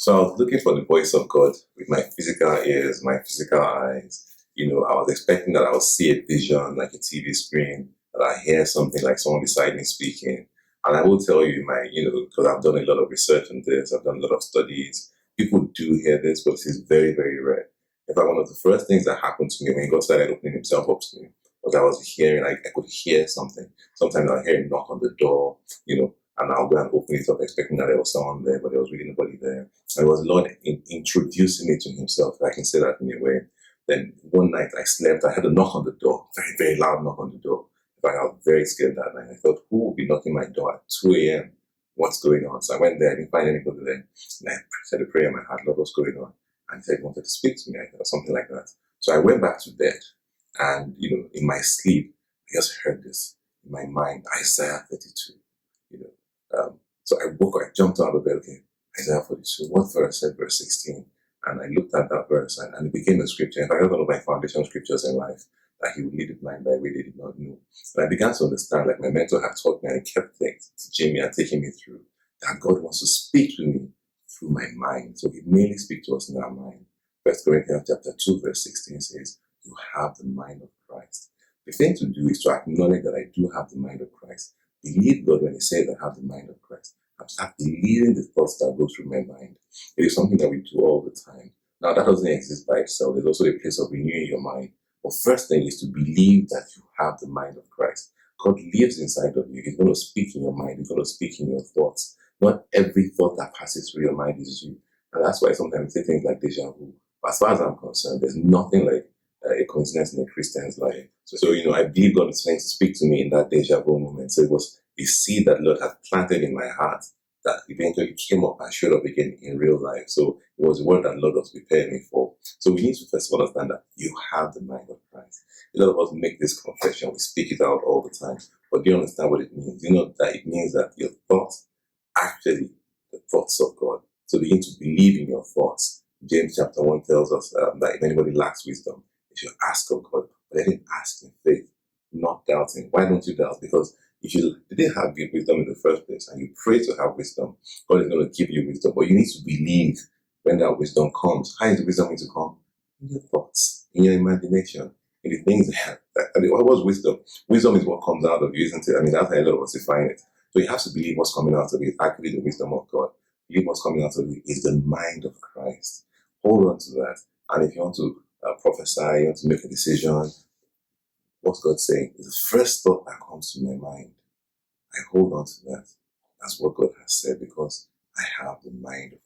So I was looking for the voice of God with my physical ears, my physical eyes. I was expecting that I would see a vision like a TV screen, that I hear something like someone beside me speaking. And I will tell you, because I've done a lot of research on this, I've done a lot of studies. People do hear this, but this is very, very rare. In fact, one of the first things that happened to me when God started opening himself up to me was I was hearing, like, I could hear something. Sometimes I'll hear a knock on the door, and I'll go and open it up expecting that there was someone there, but there was really nobody there. And it was the Lord introducing me to himself, if I can say that in a way. Then one night I slept, I had a knock on the door, very, very loud knock on the door. In fact, I was very scared that night. I thought, who will be knocking my door at 2 a.m.? What's going on? So I went there, I didn't find anybody there. And I said a prayer in my heart, Lord, what's going on? And he said he wanted to speak to me, or something like that. So I went back to bed, and, in my sleep, I just heard this in my mind, Isaiah 32, so I woke up, I jumped out of bed, okay, Isaiah 42, what verse? Said verse 16. And I looked at that verse, and it became a scripture. In fact, one of my foundation scriptures in life, that he would lead the blind by way they did not know. And I began to understand, like my mentor had taught me, and he kept teaching me and taking me through, that God wants to speak to me through my mind. So he mainly speaks to us in our mind. 1 Corinthians chapter 2, verse 16 says, you have the mind of Christ. The thing to do is to acknowledge that I do have the mind of Christ. Believe God when he says I have the mind of Christ. I'm start believing the thoughts that go through my mind. It is something that we do all the time. Now, that doesn't exist by itself. There's also a place of renewing your mind. But first thing is to believe that you have the mind of Christ. God lives inside of you. He's going to speak in your mind. He's going to speak in your thoughts. Not every thought that passes through your mind is you. And that's why sometimes we say things like deja vu. But as far as I'm concerned, there's nothing like a coincidence in a Christian's life. So, I believe God is trying to speak to me in that deja vu moment. So it was the seed that Lord had planted in my heart that eventually came up and showed up again in real life. So it was the word that Lord was preparing me for. So we need to first understand that you have the mind of Christ. A lot of us make this confession, we speak it out all the time, but do you understand what it means? You know that it means that your thoughts actually the thoughts of God. So begin to believe in your thoughts. James chapter 1 tells us that if anybody lacks wisdom, they should ask of God, but let him ask in faith, not doubting. Why don't you doubt? Because if you didn't have wisdom in the first place and you pray to have wisdom, God is going to give you wisdom. But you need to believe when that wisdom comes. How is the wisdom going to come? In your thoughts, in your imagination, in the things that what was wisdom? Wisdom is what comes out of you, isn't it? I mean, that's how a lot of us define it. So you have to believe what's coming out of it is actually the wisdom of God. Believe what's coming out of it is the mind of Christ. Hold on to that. And if you want to prophesy, you want to make a decision, what's God saying? Is the first thought that comes to my mind. I hold on to that. That's what God has said because I have the mind of